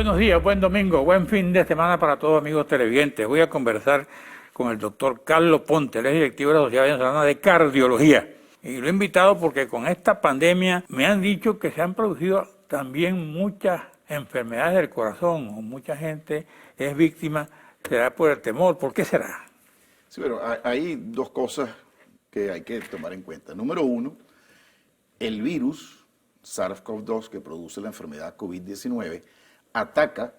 Buenos días, buen domingo, buen fin de semana para todos amigos televidentes. Voy a conversar con el doctor Carlos Ponte, él es directivo de la Sociedad Venezolana de Cardiología. Y lo he invitado porque con esta pandemia me han dicho que se han producido también muchas enfermedades del corazón, o mucha gente es víctima, será por el temor. ¿Por qué será? Sí, pero hay dos cosas que hay que tomar en cuenta. Número uno, el virus SARS-CoV-2 que produce la enfermedad COVID-19 ataca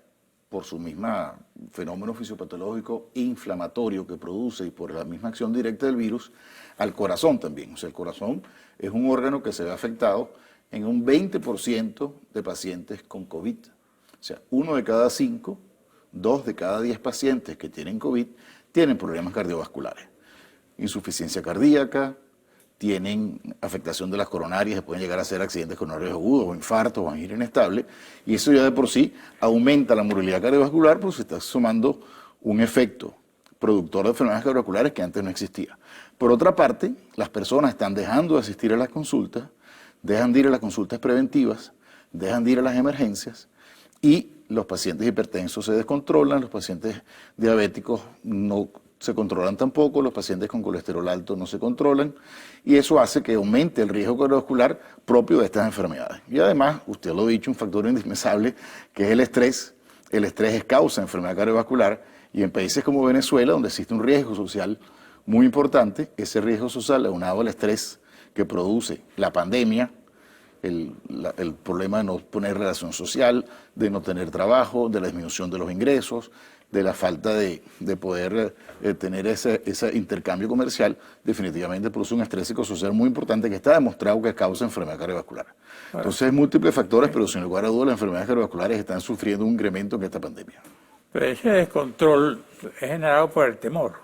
por su misma fenómeno fisiopatológico inflamatorio que produce y por la misma acción directa del virus al corazón también. O sea, el corazón es un órgano que se ve afectado en un 20% de pacientes con COVID. O sea, 1 de cada 5, 2 de cada 10 pacientes que tienen COVID tienen problemas cardiovasculares. Insuficiencia cardíaca, tienen afectación de las coronarias, pueden llegar a ser accidentes coronarios agudos o infartos o angina inestable, y eso ya de por sí aumenta la morbilidad cardiovascular porque se está sumando un efecto productor de enfermedades cardiovasculares que antes no existía. Por otra parte, las personas están dejando de asistir a las consultas, dejan de ir a las consultas preventivas, dejan de ir a las emergencias, y los pacientes hipertensos se descontrolan, los pacientes diabéticos no se controlan tampoco, los pacientes con colesterol alto no se controlan, y eso hace que aumente el riesgo cardiovascular propio de estas enfermedades. Y además, usted lo ha dicho, un factor indispensable que es el estrés. El estrés es causa de enfermedad cardiovascular, y en países como Venezuela, donde existe un riesgo social muy importante, ese riesgo social aunado al estrés que produce la pandemia, el problema de no poner relación social, de no tener trabajo, de la disminución de los ingresos, de la falta de poder tener ese intercambio comercial, definitivamente produce un estrés psicosocial muy importante que está demostrado que causa enfermedad cardiovascular. Entonces, hay múltiples factores, pero sin lugar a dudas las enfermedades cardiovasculares están sufriendo un incremento en esta pandemia. Pero ese descontrol es generado por el temor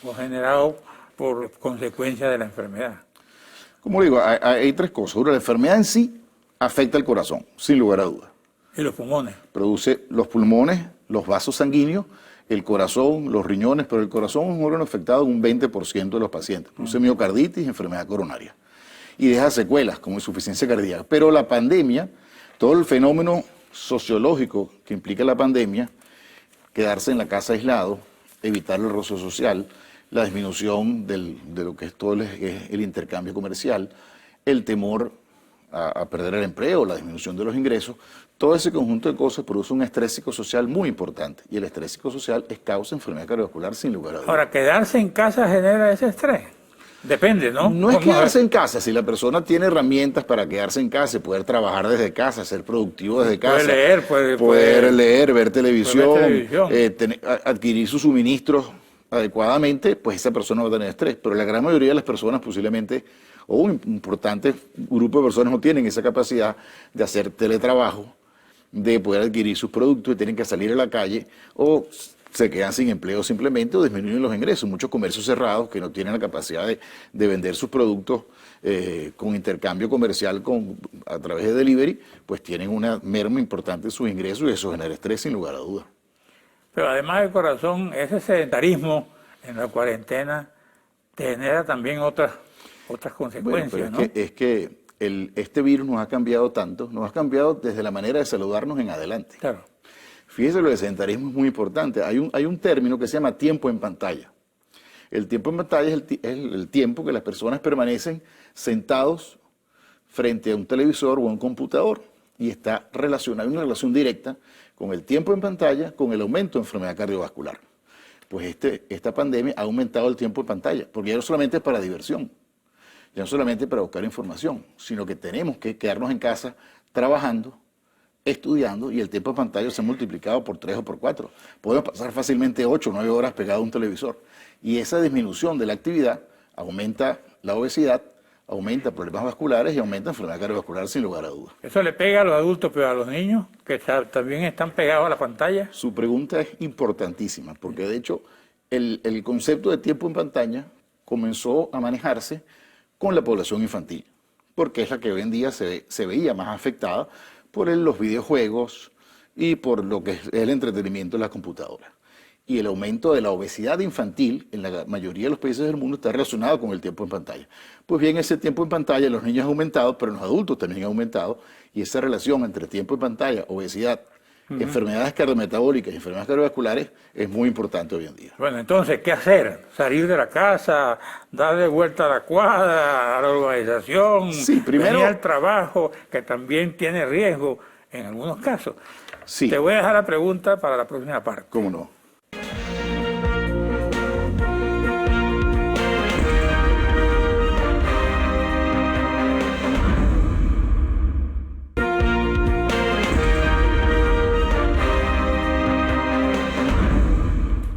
o generado por consecuencia de la enfermedad. Como digo, hay tres cosas. Una, la enfermedad en sí afecta al corazón, sin lugar a dudas. ¿Y los pulmones? Produce los pulmones, los vasos sanguíneos, el corazón, los riñones, pero el corazón es un órgano afectado en un 20% de los pacientes. Produce miocarditis, enfermedad coronaria. Y deja secuelas como insuficiencia cardíaca. Pero la pandemia, todo el fenómeno sociológico que implica la pandemia, quedarse en la casa aislado, evitar el roce social, la disminución de lo que es todo el intercambio comercial, el temor a perder el empleo, la disminución de los ingresos, todo ese conjunto de cosas produce un estrés psicosocial muy importante. Y el estrés psicosocial es causa de enfermedad cardiovascular sin lugar a dudas. Ahora, ¿quedarse en casa genera ese estrés? Depende, ¿no? No es quedarse en casa. Si la persona tiene herramientas para quedarse en casa, poder trabajar desde casa, ser productivo desde casa, poder leer, ver televisión, adquirir sus suministros adecuadamente, pues esa persona va a tener estrés. Pero la gran mayoría de las personas posiblemente, o un importante grupo de personas no tienen esa capacidad de hacer teletrabajo, de poder adquirir sus productos y tienen que salir a la calle o se quedan sin empleo simplemente o disminuyen los ingresos. Muchos comercios cerrados que no tienen la capacidad de vender sus productos con intercambio comercial a través de delivery, pues tienen una merma importante en sus ingresos y eso genera estrés sin lugar a dudas. Pero además del corazón, ese sedentarismo en la cuarentena te genera también otras consecuencias, bueno, ¿no? Es que este virus nos ha cambiado tanto, nos ha cambiado desde la manera de saludarnos en adelante. Claro. Fíjese, lo del sedentarismo es muy importante. Hay un término que se llama tiempo en pantalla. El tiempo en pantalla es el tiempo que las personas permanecen sentados frente a un televisor o a un computador y está relacionado, hay una relación directa con el tiempo en pantalla, con el aumento de enfermedad cardiovascular. Pues esta pandemia ha aumentado el tiempo en pantalla, porque ya no solamente es para diversión, ya no solamente para buscar información, sino que tenemos que quedarnos en casa trabajando, estudiando, y el tiempo en pantalla se ha multiplicado por 3 o por 4. Podemos pasar fácilmente 8 o 9 horas pegado a un televisor. Y esa disminución de la actividad aumenta la obesidad, aumenta problemas vasculares y aumenta enfermedad cardiovascular sin lugar a dudas. ¿Eso le pega a los adultos, pero a los niños que también están pegados a la pantalla? Su pregunta es importantísima, porque de hecho el concepto de tiempo en pantalla comenzó a manejarse con la población infantil, porque es la que hoy en día se veía más afectada por los videojuegos y por lo que es el entretenimiento en las computadoras. Y el aumento de la obesidad infantil en la mayoría de los países del mundo está relacionado con el tiempo en pantalla. Pues bien, ese tiempo en pantalla en los niños ha aumentado, pero en los adultos también ha aumentado, y esa relación entre tiempo en pantalla, obesidad enfermedades cardiometabólicas y enfermedades cardiovasculares, es muy importante hoy en día. Bueno, entonces, ¿qué hacer? ¿Salir de la casa, darle vuelta a la cuadra, a la organización, Sí, primero, venir al trabajo, que también tiene riesgo en algunos casos? sí. Te voy a dejar la pregunta para la próxima parte. ¿Cómo no?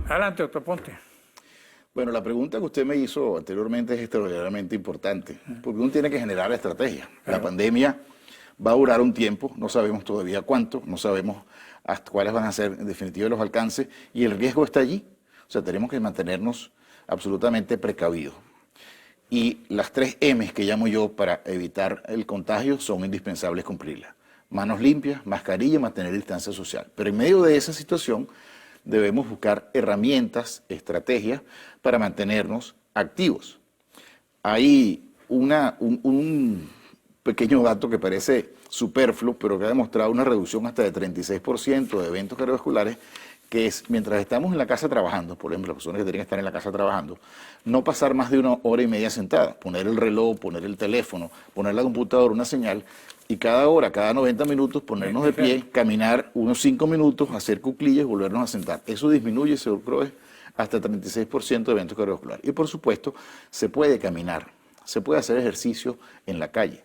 Adelante, doctor Ponte. Bueno, la pregunta que usted me hizo anteriormente es extraordinariamente importante, porque uno tiene que generar estrategia. La pandemia va a durar un tiempo, no sabemos todavía cuánto, no sabemos hasta cuáles van a ser en definitiva los alcances, y el riesgo está allí. O sea, tenemos que mantenernos absolutamente precavidos. Y las 3 M's que llamo yo para evitar el contagio son indispensables cumplirlas. Manos limpias, mascarilla, mantener distancia social. Pero en medio de esa situación debemos buscar herramientas, estrategias para mantenernos activos. Hay un pequeño dato que parece superfluo, pero que ha demostrado una reducción hasta de 36% de eventos cardiovasculares, que es mientras estamos en la casa trabajando, por ejemplo, las personas que tienen que estar en la casa trabajando, no pasar más de 1 hora y media sentada, poner el reloj, poner el teléfono, poner la computadora, una señal, y cada hora, cada 90 minutos ponernos de pie, caminar unos 5 minutos, hacer cuclillas y volvernos a sentar. Eso disminuye, seguro, hasta 36% de eventos cardiovasculares. Y por supuesto, se puede caminar, se puede hacer ejercicio en la calle.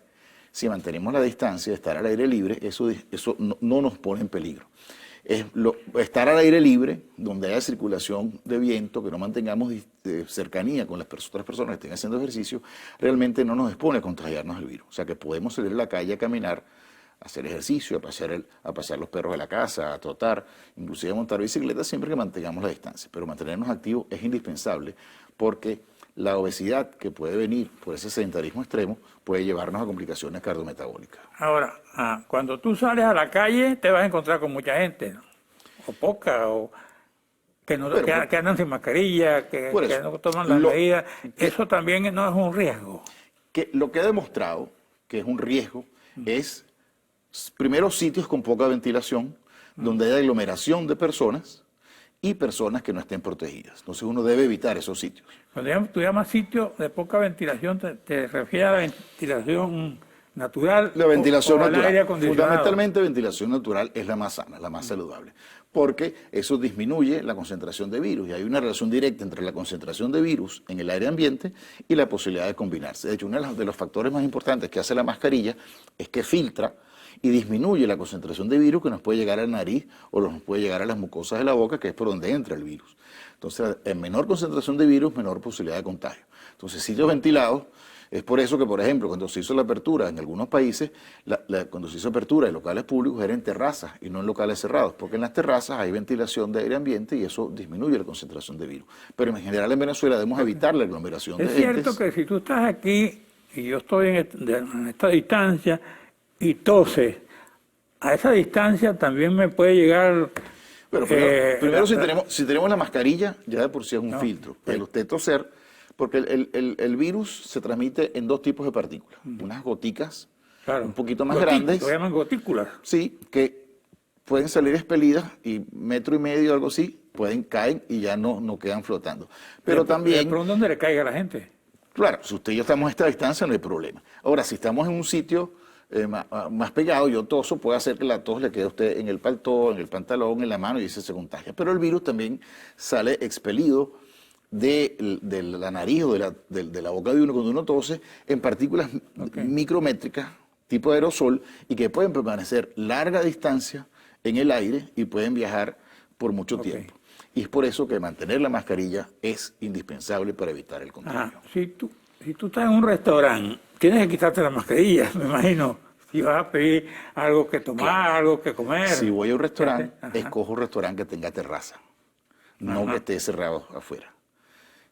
Si mantenemos la distancia, estar al aire libre, eso no nos pone en peligro. Estar al aire libre, donde haya circulación de viento, que no mantengamos cercanía con las otras personas que estén haciendo ejercicio, realmente no nos expone a contagiarnos el virus. O sea que podemos salir a la calle a caminar, a hacer ejercicio, a pasear los perros de la casa, a trotar, inclusive a montar bicicleta, siempre que mantengamos la distancia. Pero mantenernos activos es indispensable porque la obesidad que puede venir por ese sedentarismo extremo puede llevarnos a complicaciones cardiometabólicas. Ahora, cuando tú sales a la calle te vas a encontrar con mucha gente, ¿no? O poca, o que andan sin mascarilla, que no toman las medidas. Eso también no es un riesgo. Lo que ha demostrado que es un riesgo es, primero, sitios con poca ventilación, donde hay aglomeración de personas y personas que no estén protegidas. Entonces uno debe evitar esos sitios. Cuando tú llamas sitio de poca ventilación, te refieres a la ventilación natural. La ventilación natural. Aire acondicionado. Fundamentalmente, ventilación natural es la más sana, la más saludable, porque eso disminuye la concentración de virus y hay una relación directa entre la concentración de virus en el aire ambiente y la posibilidad de combinarse. De hecho, uno de los factores más importantes que hace la mascarilla es que filtra y disminuye la concentración de virus que nos puede llegar a la nariz o nos puede llegar a las mucosas de la boca, que es por donde entra el virus. Entonces, en menor concentración de virus, menor posibilidad de contagio. Entonces, sitios ventilados, es por eso que, por ejemplo, cuando se hizo la apertura en algunos países, cuando se hizo apertura de locales públicos era en terrazas y no en locales cerrados, porque en las terrazas hay ventilación de aire ambiente y eso disminuye la concentración de virus. Pero en general en Venezuela debemos evitar la aglomeración de gente. Es cierto que si tú estás aquí y yo estoy en esta distancia y toses, a esa distancia también me puede llegar... Bueno, primero si tenemos la mascarilla, ya de por sí es un filtro. El usted toser, porque el virus se transmite en 2 tipos de partículas. Unas goticas, un poquito más grandes. Lo llaman gotículas. Sí, que pueden salir expelidas y 1,5 metros, algo así, caen y ya no quedan flotando. Pero también... ¿Pero dónde le caiga a la gente? Claro, si usted y yo estamos a esta distancia no hay problema. Ahora, si estamos en un sitio más pegado, yo toso, puede hacer que la tos le quede a usted en el paltó, en el pantalón, en la mano y ese se contagia. Pero el virus también sale expelido de la nariz o de la boca de uno cuando uno tose en partículas micrométricas, tipo aerosol, y que pueden permanecer larga distancia en el aire y pueden viajar por mucho tiempo. Y es por eso que mantener la mascarilla es indispensable para evitar el contagio. Si tú estás en un restaurante, tienes que quitarte la mascarilla, me imagino. Si vas a pedir algo que tomar, algo que comer. Si voy a un restaurante, escojo un restaurante que tenga terraza, no que esté cerrado afuera.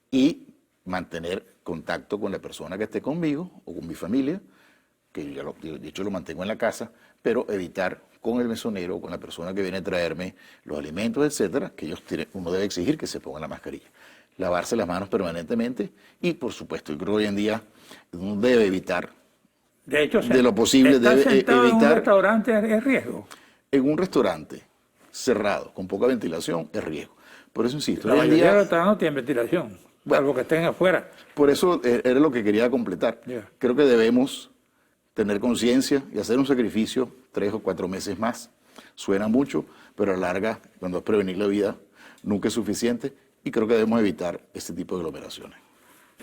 Y mantener contacto con la persona que esté conmigo o con mi familia, que ya de hecho lo mantengo en la casa, pero evitar con el mesonero o con la persona que viene a traerme los alimentos, etcétera, que uno debe exigir que se ponga la mascarilla. Lavarse las manos permanentemente y, por supuesto, yo creo que hoy en día uno debe evitar, de hecho, de lo posible, debe evitar... ¿En un restaurante es riesgo? En un restaurante, cerrado, con poca ventilación, es riesgo. Por eso insisto, La hoy en mayoría de día, los restaurantes no tienen ventilación, salvo que estén afuera. por eso era lo que quería completar. Ya. Creo que debemos tener conciencia y hacer un sacrificio 3 o 4 meses más. Suena mucho, pero a la larga, cuando es prevenir la vida, nunca es suficiente y creo que debemos evitar este tipo de aglomeraciones.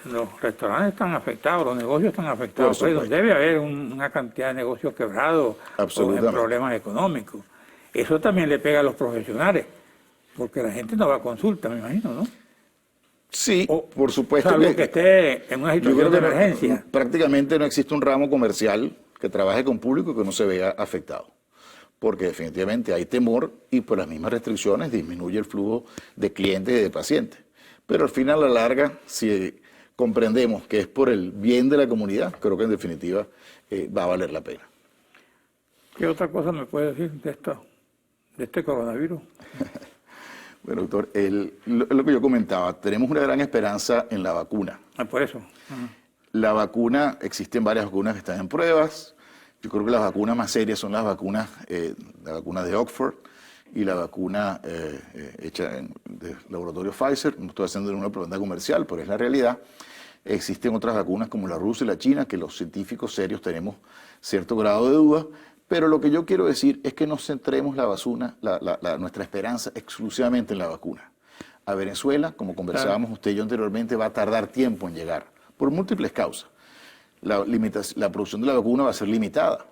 Los restaurantes están afectados, los negocios están afectados. Por Por eso supuesto. debe haber una cantidad de negocios quebrados o en Absolutamente. problemas económicos. Eso también le pega a los profesionales, porque la gente no va a consulta, me imagino, ¿no? Sí, O, por supuesto salvo que esté en una yo creo situación de que emergencia. prácticamente no existe un ramo comercial que trabaje con público y que no se vea afectado. Porque definitivamente hay temor y por las mismas restricciones disminuye el flujo de clientes y de pacientes. Pero al final, a la larga, si comprendemos que es por el bien de la comunidad, creo que en definitiva va a valer la pena. ¿Qué otra cosa me puede decir de este coronavirus? Bueno, doctor, lo que yo comentaba, tenemos una gran esperanza en la vacuna. Por eso. Ajá. La vacuna, existen varias vacunas que están en pruebas. Yo creo que las vacunas más serias son las vacunas, la vacuna de Oxford y la vacuna hecha en el laboratorio Pfizer. No estoy haciendo una propaganda comercial, pero es la realidad. Existen otras vacunas como la rusa y la china, que los científicos serios tenemos cierto grado de duda. Pero lo que yo quiero decir es que no centremos nuestra esperanza exclusivamente en la vacuna. A Venezuela, como conversábamos usted y yo anteriormente, va a tardar tiempo en llegar, por múltiples causas. La producción de la vacuna va a ser limitada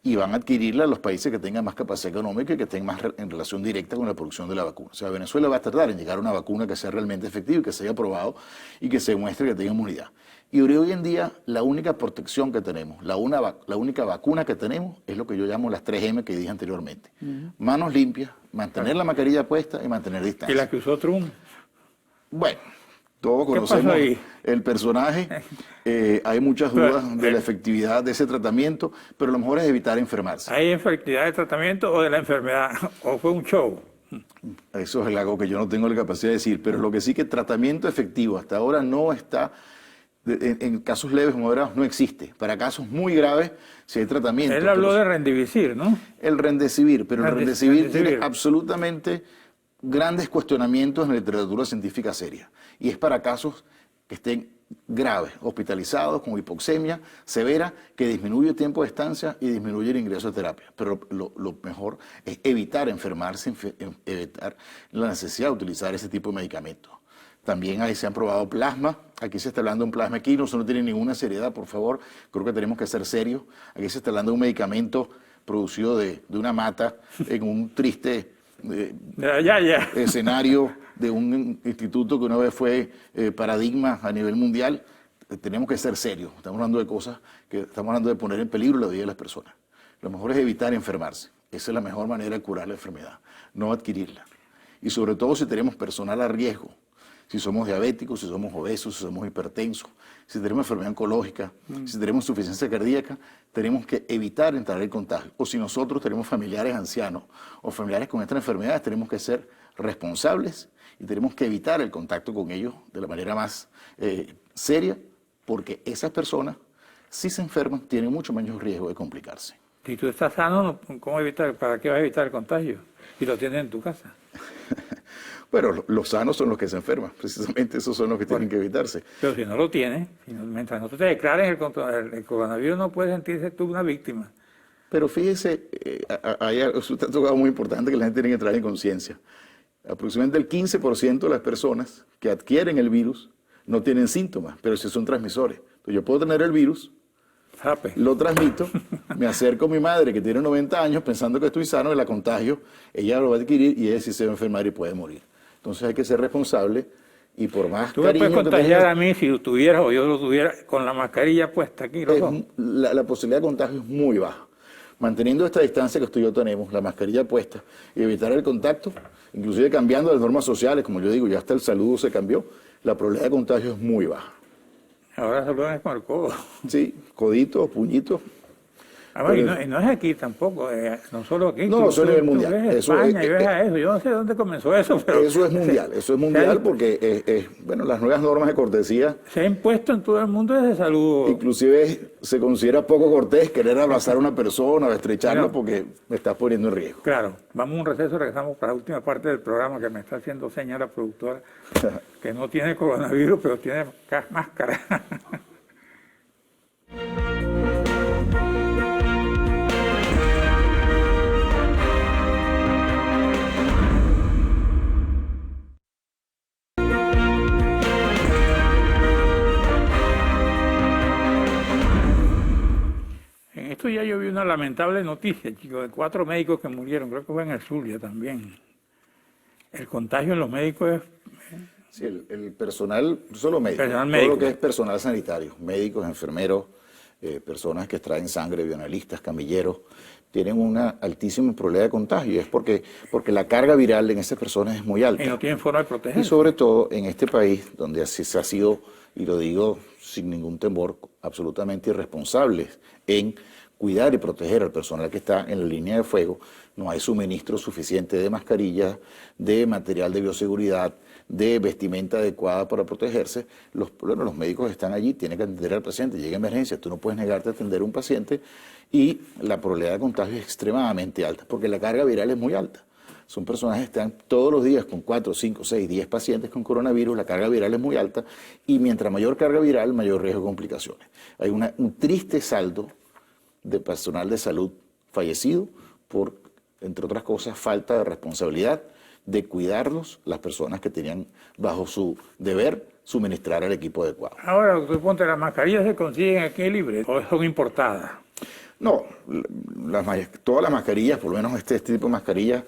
y van a adquirirla los países que tengan más capacidad económica y que estén más en relación directa con la producción de la vacuna. O sea, Venezuela va a tardar en llegar a una vacuna que sea realmente efectiva y que se haya probado y que se demuestre que tenga inmunidad. Y hoy en día la única protección que tenemos, la única vacuna que tenemos es lo que yo llamo las 3M que dije anteriormente. Manos limpias, mantener la mascarilla puesta y mantener ¿Y distancia. la que usó Trump? Bueno, todos ¿Qué pasó conocemos ahí? el personaje, hay muchas dudas de la efectividad de ese tratamiento, pero lo mejor es evitar enfermarse. ¿Hay efectividad de tratamiento o de la enfermedad? ¿O fue un show? Eso es algo que yo no tengo la capacidad de decir, pero lo que sí que tratamiento efectivo hasta ahora no está, en casos leves o moderados no existe. Para casos muy graves sí hay tratamiento. Él habló de Remdesivir, ¿no? El Remdesivir, pero el Remdesivir tiene Remdesivir. absolutamente grandes cuestionamientos en la literatura científica seria. Y es para casos que estén graves, hospitalizados con hipoxemia severa, que disminuye el tiempo de estancia y disminuye el ingreso a terapia. Pero lo mejor es evitar enfermarse, evitar la necesidad de utilizar ese tipo de medicamentos. También ahí se han probado plasma. Aquí se está hablando de un plasma equino, eso no tiene ninguna seriedad, por favor. Creo que tenemos que ser serios. Aquí se está hablando de un medicamento producido de una mata en un triste Ya. escenario de un instituto que una vez fue paradigma a nivel mundial. Tenemos que ser serios. Estamos hablando de cosas que estamos hablando de poner en peligro la vida de las personas. Lo mejor es evitar enfermarse. Esa es la mejor manera de curar la enfermedad, no adquirirla. Y sobre todo si tenemos personal a riesgo, si somos diabéticos, si somos obesos, si somos hipertensos, si tenemos enfermedad oncológica, si tenemos insuficiencia cardíaca, tenemos que evitar entrar en contagio. O si nosotros tenemos familiares ancianos o familiares con estas enfermedades, tenemos que ser responsables y tenemos que evitar el contacto con ellos de la manera más seria, porque esas personas, si se enferman, tienen mucho menos riesgo de complicarse. Si tú estás sano, ¿para qué vas a evitar el contagio? Si lo tienes en tu casa. Pero los sanos son los que se enferman, precisamente esos son los que tienen que evitarse. Pero si no lo tienes, mientras no te declares el coronavirus, no puedes sentirse tú una víctima. Pero fíjese, usted ha tocado muy importante que la gente tiene que entrar en conciencia. Aproximadamente el 15% de las personas que adquieren el virus no tienen síntomas, pero sí son transmisores. Entonces yo puedo tener el virus, ¿Sabe? lo transmito, me acerco a mi madre que tiene 90 años pensando que estoy sano y la contagio, ella lo va a adquirir y ella sí se va a enfermar y puede morir. Entonces hay que ser responsable y por más Tú me cariño puedes que contagiar tengas, a mí si lo tuvieras o yo lo tuviera con la mascarilla puesta aquí. la posibilidad de contagio es muy baja. Manteniendo esta distancia que usted y yo tenemos, la mascarilla puesta y evitar el contacto, inclusive cambiando las normas sociales, como yo digo, ya hasta el saludo se cambió, la probabilidad de contagio es muy baja. Ahora se lo ven con el codo. Sí, codito, puñito, ver, y no es aquí tampoco, no solo aquí. No, eso es a nivel mundial. Tú ves España y ves a eso. Yo no sé dónde comenzó eso, pero... Eso es mundial porque, bueno, las nuevas normas de cortesía... Se ha impuesto en todo el mundo desde salud. Inclusive se considera poco cortés querer abrazar a una persona o estrecharla, bueno, porque me estás poniendo en riesgo. Claro, vamos a un receso, regresamos para la última parte del programa que me está haciendo señal la productora, que no tiene coronavirus, pero tiene máscara. En esto ya yo vi una lamentable noticia, chicos, de 4 médicos que murieron, creo que fue en el Zulia también. El contagio en los médicos es... Sí, el personal, no solo médicos, todo lo que es personal sanitario, médicos, enfermeros, personas que extraen sangre, bioanalistas, camilleros, tienen una altísima probabilidad de contagio. Y es porque la carga viral en esas personas es muy alta. Y no tienen forma de proteger. Y sobre todo en este país, donde así se ha sido, y lo digo sin ningún temor, absolutamente irresponsables en cuidar y proteger al personal que está en la línea de fuego. No hay suministro suficiente de mascarillas, de material de bioseguridad, de vestimenta adecuada para protegerse. Los médicos están allí, tienen que atender al paciente, llega emergencia, tú no puedes negarte a atender a un paciente y la probabilidad de contagio es extremadamente alta, porque la carga viral es muy alta. Son personas que están todos los días con 4, 5, 6, 10 pacientes con coronavirus, la carga viral es muy alta y mientras mayor carga viral, mayor riesgo de complicaciones. Hay un triste saldo de personal de salud fallecido por, entre otras cosas, falta de responsabilidad de cuidarlos, las personas que tenían bajo su deber suministrar al equipo adecuado. Ahora, doctor Ponte, ¿las mascarillas se consiguen aquí libres o son importadas? No, todas las mascarillas, por lo menos este tipo de mascarillas,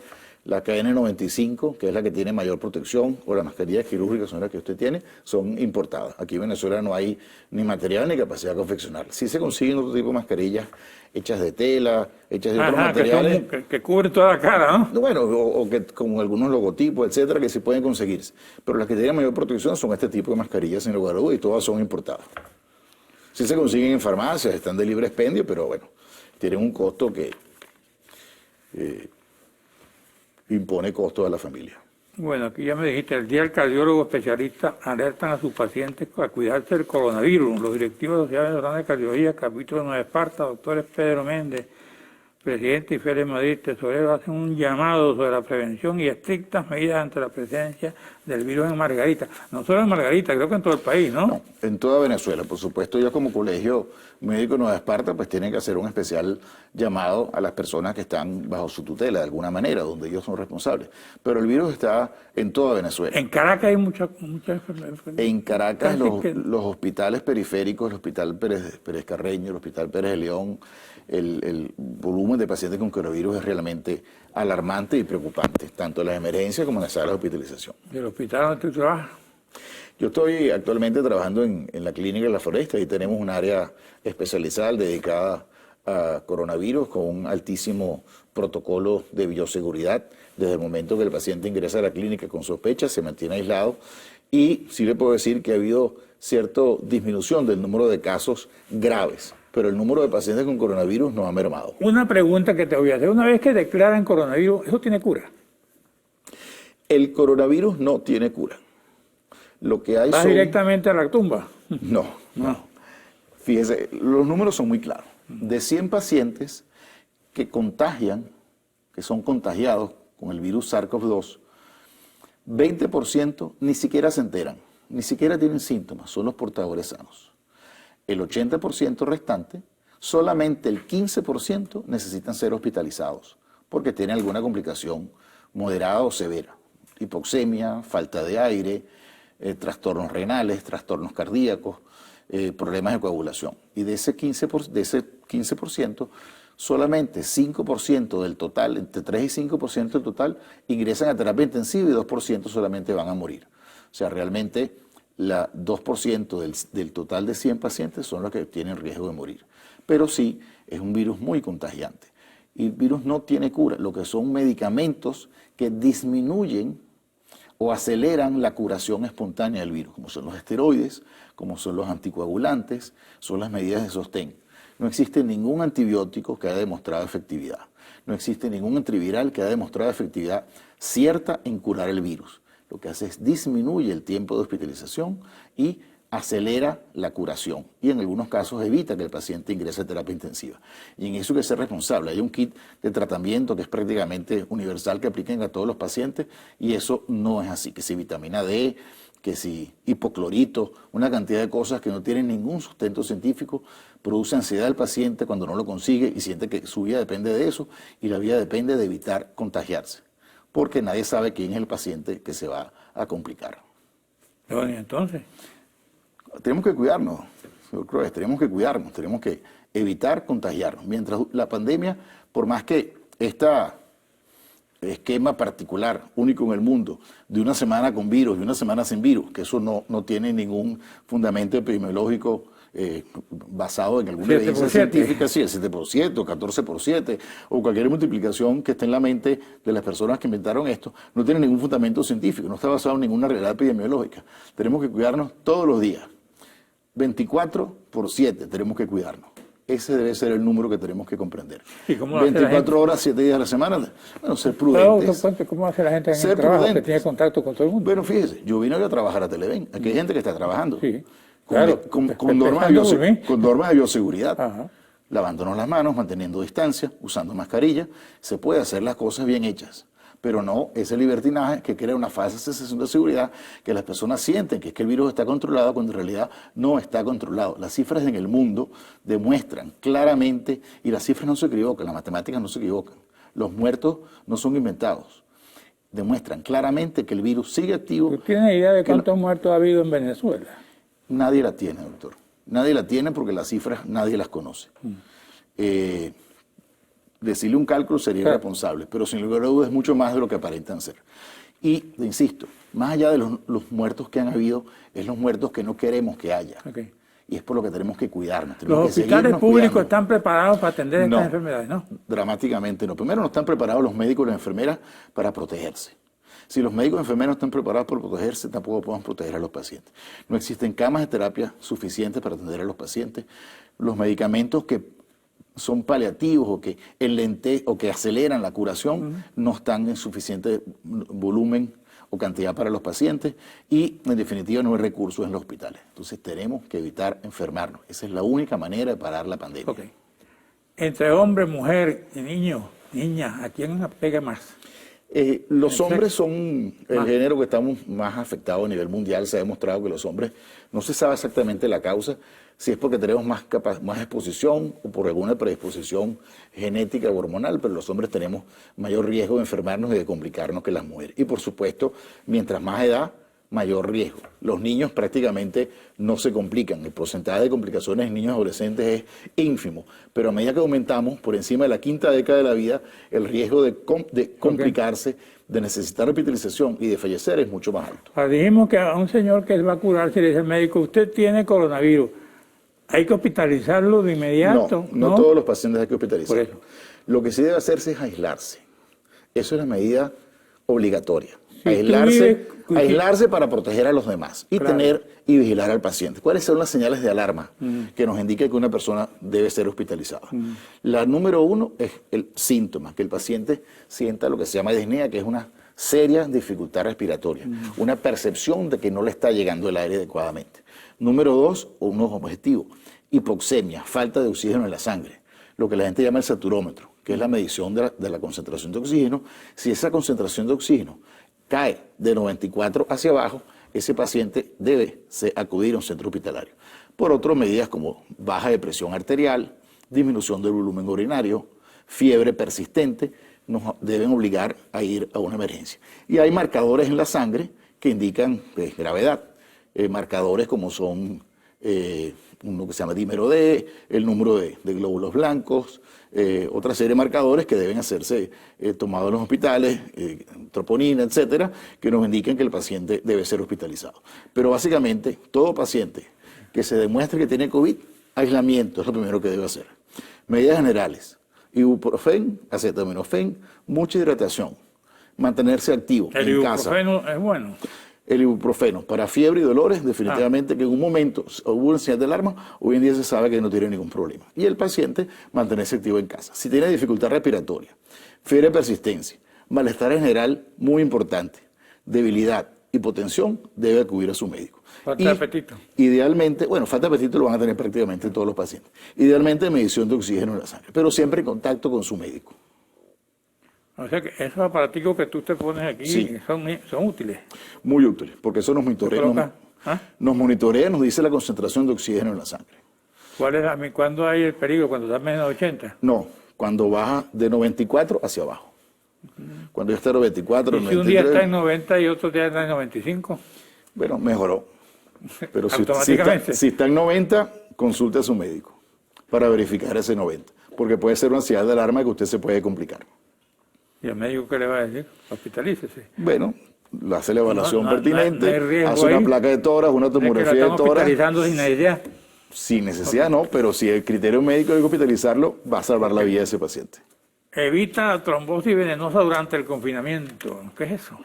la KN95, que es la que tiene mayor protección, o las mascarillas quirúrgicas son las que usted tiene, son importadas. Aquí en Venezuela no hay ni material ni capacidad de confeccionar. Sí se consiguen otro tipo de mascarillas hechas de tela, hechas de otros materiales. Que cubren toda la cara, ¿no? Bueno, o que con algunos logotipos, etcétera, que sí pueden conseguirse. Pero las que tienen mayor protección son este tipo de mascarillas, sin lugar a dudas, y todas son importadas. Sí se consiguen en farmacias, están de libre expendio, pero bueno, tienen un costo que impone costo a la familia. Bueno, aquí ya me dijiste, el día del cardiólogo especialista alertan a sus pacientes a cuidarse del coronavirus. Los directivos de la Sociedad Venezolana de Cardiología, capítulo Nueva Esparta, doctores Pedro Méndez, presidente y Félix Madrid, tesorero, hacen un llamado sobre la prevención y estrictas medidas ante la presencia del virus en Margarita. No solo en Margarita, creo que en todo el país, ¿no? No, en toda Venezuela. Por supuesto, ya como Colegio Médico Nueva Esparta, pues tienen que hacer un especial llamado a las personas que están bajo su tutela, de alguna manera, donde ellos son responsables. Pero el virus está en toda Venezuela. En Caracas hay muchas enfermedades. En Caracas, los hospitales periféricos, el Hospital Pérez Carreño, el Hospital Pérez de León, el volumen de pacientes con coronavirus es realmente alarmante y preocupante, tanto en las emergencias como en las salas de hospitalización. ¿Y el hospital donde tú trabajas? Yo estoy actualmente trabajando en la clínica de La Floresta y tenemos un área especializada dedicada a coronavirus con un altísimo protocolo de bioseguridad. Desde el momento que el paciente ingresa a la clínica con sospecha, se mantiene aislado y sí le puedo decir que ha habido cierta disminución del número de casos graves, pero el número de pacientes con coronavirus no ha mermado. Una pregunta que te voy a hacer. Una vez que declaran coronavirus, ¿eso tiene cura? El coronavirus no tiene cura. Lo que hay ¿Vas directamente a la tumba? No. Fíjese, los números son muy claros. De 100 pacientes que contagian, que son contagiados con el virus SARS-CoV-2, 20% ni siquiera se enteran, ni siquiera tienen síntomas, son los portadores sanos. El 80% restante, solamente el 15% necesitan ser hospitalizados porque tienen alguna complicación moderada o severa. Hipoxemia, falta de aire, trastornos renales, trastornos cardíacos, problemas de coagulación. Y de ese 15%, solamente 5% del total, entre 3 y 5% del total, ingresan a terapia intensiva y 2% solamente van a morir. O sea, realmente 2% del total de 100 pacientes son los que tienen riesgo de morir. Pero sí, es un virus muy contagiante. Y el virus no tiene cura, lo que son medicamentos que disminuyen o aceleran la curación espontánea del virus, como son los esteroides, como son los anticoagulantes, son las medidas de sostén. No existe ningún antibiótico que haya demostrado efectividad. No existe ningún antiviral que haya demostrado efectividad cierta en curar el virus. Lo que hace es disminuye el tiempo de hospitalización y acelera la curación y en algunos casos evita que el paciente ingrese a terapia intensiva. Y en eso hay que ser responsable. Hay un kit de tratamiento que es prácticamente universal que apliquen a todos los pacientes y eso no es así, que si vitamina D, que si hipoclorito, una cantidad de cosas que no tienen ningún sustento científico, produce ansiedad al paciente cuando no lo consigue y siente que su vida depende de eso y la vida depende de evitar contagiarse, porque nadie sabe quién es el paciente que se va a complicar. Bueno, ¿y entonces? Tenemos que cuidarnos, señor Croes, tenemos que cuidarnos, tenemos que evitar contagiarnos. Mientras la pandemia, por más que este esquema particular, único en el mundo, de una semana con virus y una semana sin virus, que eso no tiene ningún fundamento epidemiológico basado en alguna evidencia científica, sí, el 7% o 14%, o cualquier multiplicación que esté en la mente de las personas que inventaron esto, no tiene ningún fundamento científico, no está basado en ninguna realidad epidemiológica. Tenemos que cuidarnos todos los días. 24/7 tenemos que cuidarnos. Ese debe ser el número que tenemos que comprender. 24 horas, 7 días a la semana. Bueno, ser prudentes. ¿Cómo hace la gente en el trabajo que tiene contacto con todo el mundo? Bueno, fíjese, yo vine hoy a trabajar a Televen. Aquí hay gente que está trabajando. Sí, claro, con normas de bioseguridad. Ajá. Lavándonos las manos, manteniendo distancia, usando mascarilla. Se puede hacer las cosas bien hechas. Pero no ese libertinaje que crea una falsa sensación de seguridad, que las personas sienten que es que el virus está controlado cuando en realidad no está controlado. Las cifras en el mundo demuestran claramente, y las cifras no se equivocan, las matemáticas no se equivocan, los muertos no son inventados. Demuestran claramente que el virus sigue activo. ¿Tú tienes idea de cuántos muertos ha habido en Venezuela? Nadie la tiene, doctor. Nadie la tiene porque las cifras nadie las conoce. Decirle un cálculo sería irresponsable, pero sin lugar a dudas es mucho más de lo que aparentan ser. Y, insisto, más allá de los muertos que han habido, es los muertos que no queremos que haya. Okay. Y es por lo que tenemos que cuidarnos. ¿Los hospitales públicos están preparados para atender estas enfermedades? No, dramáticamente no. Primero, no están preparados los médicos y las enfermeras para protegerse. Si los médicos y enfermeras no están preparados para protegerse, tampoco podemos proteger a los pacientes. No existen camas de terapia suficientes para atender a los pacientes. Los medicamentos que son paliativos o que aceleran la curación no están en suficiente volumen o cantidad para los pacientes y en definitiva no hay recursos en los hospitales. Entonces tenemos que evitar enfermarnos. Esa es la única manera de parar la pandemia. Okay. Entre hombre, mujer y niños, niñas, ¿a quién pega más? Los hombres son el género que estamos más afectados a nivel mundial. Se ha demostrado que los hombres, no se sabe exactamente la causa, si es porque tenemos más exposición o por alguna predisposición genética o hormonal, pero los hombres tenemos mayor riesgo de enfermarnos y de complicarnos que las mujeres. Y por supuesto, mientras más edad, mayor riesgo. Los niños prácticamente no se complican. El porcentaje de complicaciones en niños adolescentes es ínfimo, pero a medida que aumentamos por encima de la quinta década de la vida, el riesgo de complicarse, de necesitar hospitalización y de fallecer es mucho más alto. Dijimos que a un señor que va a curarse le dice el médico, usted tiene coronavirus, ¿hay que hospitalizarlo de inmediato? No todos los pacientes hay que hospitalizar. Por eso. Lo que sí debe hacerse es aislarse. Eso es la medida obligatoria. Si aislarse para proteger a los demás y tener y vigilar al paciente. ¿Cuáles son las señales de alarma que nos indican que una persona debe ser hospitalizada? La número 1 es el síntoma, que el paciente sienta lo que se llama disnea, que es una seria dificultad respiratoria, una percepción de que no le está llegando el aire adecuadamente. Número 2, unos objetivos, hipoxemia, falta de oxígeno en la sangre, lo que la gente llama el saturómetro, que es la medición de la concentración de oxígeno. Si esa concentración de oxígeno cae de 94 hacia abajo, ese paciente debe acudir a un centro hospitalario. Por otras medidas como baja de presión arterial, disminución del volumen urinario, fiebre persistente, nos deben obligar a ir a una emergencia. Y hay marcadores en la sangre que indican gravedad. Marcadores como son uno que se llama dímero D, el número de glóbulos blancos, otra serie de marcadores que deben hacerse tomados en los hospitales, troponina, etcétera, que nos indican que el paciente debe ser hospitalizado. Pero básicamente, todo paciente que se demuestre que tiene COVID, aislamiento es lo primero que debe hacer. Medidas generales, ibuprofeno, acetaminofén, mucha hidratación, mantenerse activo en casa. ¿El ibuprofeno es bueno? El ibuprofeno para fiebre y dolores, definitivamente que en un momento hubo una señal de alarma, hoy en día se sabe que no tiene ningún problema. Y el paciente mantenerse activo en casa. Si tiene dificultad respiratoria, fiebre de persistencia, malestar en general muy importante, debilidad, hipotensión, debe acudir a su médico. Falta de apetito. Idealmente, bueno, falta de apetito lo van a tener prácticamente todos los pacientes. Idealmente medición de oxígeno en la sangre, pero siempre en contacto con su médico. O sea que esos aparaticos que tú te pones aquí Sí. son útiles. Muy útiles, porque eso nos monitorea, coloca? nos monitorea, nos dice la concentración de oxígeno en la sangre. ¿Cuándo hay el peligro? ¿Cuando está menos de 80? No, cuando baja de 94 hacia abajo. Cuando ya está en 94, ¿Y si 93, un día está en 90 y otro día está en 95? bueno, mejoró. Pero Automáticamente. si está en 90, consulte a su médico para verificar ese 90, porque puede ser una señal de alarma que usted se puede complicar. ¿Y el médico qué le va a decir? Hospitalícese. Bueno, le hace la evaluación No pertinente, hay riesgo hace una ahí. placa de tórax, una Es que la tomografía de están tórax. hospitalizando sin necesidad. Sin necesidad no, pero si el criterio médico es hospitalizarlo, va a salvar la vida de ese paciente. Evita trombosis venosa durante el confinamiento. ¿Qué es eso?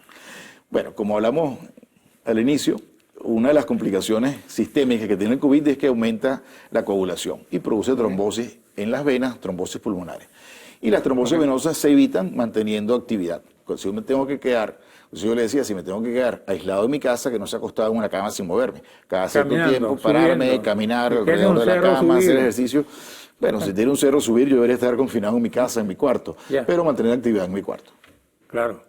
Bueno, como hablamos al inicio, una de las complicaciones sistémicas que tiene el COVID es que aumenta la coagulación y produce trombosis en las venas, trombosis pulmonares. Y las trombosis venosas se evitan manteniendo actividad. Si yo me tengo que quedar, si yo le decía, si me tengo que quedar aislado en mi casa, que no se ha acostado en una cama sin moverme. Cada cierto Caminando, tiempo, pararme, subiendo. caminar Si tiene alrededor un de la cerro, cama, hacer subir. ejercicio. Bueno, si tiene un cerro subir, yo debería estar confinado en mi casa, en mi cuarto, Ya. pero mantener actividad en mi cuarto. Claro.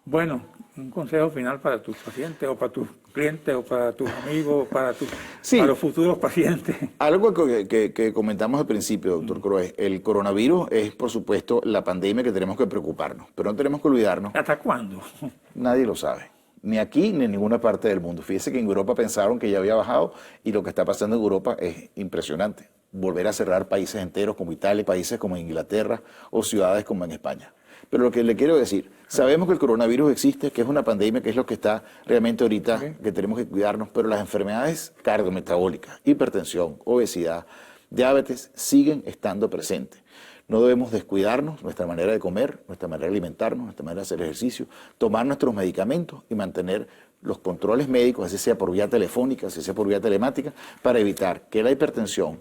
Bueno, un consejo final para tus pacientes o para tus clientes o para tus amigos o para Sí. para los futuros pacientes. Algo que comentamos al principio, doctor Croes, el coronavirus es, por supuesto, la pandemia que tenemos que preocuparnos, pero no tenemos que olvidarnos, ¿Hasta cuándo? nadie lo sabe, ni aquí ni en ninguna parte del mundo. Fíjese que en Europa pensaron que ya había bajado y lo que está pasando en Europa es impresionante. Volver a cerrar países enteros como Italia, países como Inglaterra o ciudades como en España. Pero lo que le quiero decir, sabemos que el coronavirus existe, que es una pandemia, que es lo que está realmente ahorita, que tenemos que cuidarnos, pero las enfermedades cardiometabólicas, hipertensión, obesidad, diabetes, siguen estando presentes. No debemos descuidarnos nuestra manera de comer, nuestra manera de alimentarnos, nuestra manera de hacer ejercicio, tomar nuestros medicamentos y mantener los controles médicos, así sea por vía telefónica, así sea por vía telemática, para evitar que la hipertensión,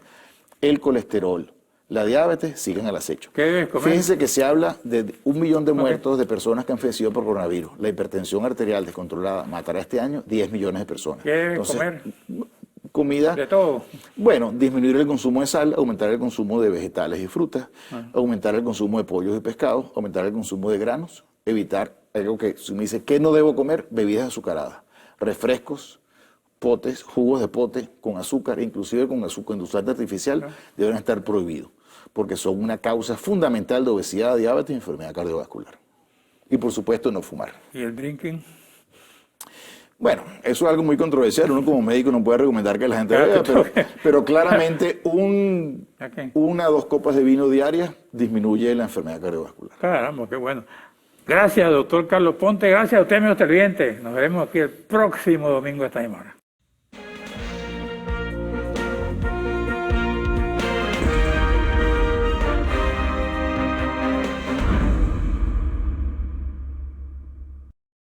el colesterol, la diabetes sigan al acecho. ¿Qué debes comer? Fíjense que se habla de 1 millón de muertos de personas que han fallecido por coronavirus. La hipertensión arterial descontrolada matará este año 10 millones de personas. ¿Qué debes comer? Comida. De todo. Bueno, disminuir el consumo de sal, aumentar el consumo de vegetales y frutas, aumentar el consumo de pollos y pescados, aumentar el consumo de granos, evitar algo que si me dice, ¿qué no debo comer? Bebidas azucaradas, refrescos, potes, jugos de pote con azúcar, inclusive con azúcar endulzante artificial, deben estar prohibidos, porque son una causa fundamental de obesidad, diabetes y enfermedad cardiovascular. Y por supuesto no fumar. ¿Y el drinking? Bueno, eso es algo muy controversial. Uno como médico no puede recomendar que la gente beba, pero claramente Ok. 1 o 2 copas de vino diarias disminuye la enfermedad cardiovascular. Caramba, qué bueno. Gracias, doctor Carlos Ponte. Gracias a usted, amigo televidente. Nos veremos aquí el próximo domingo a esta misma hora.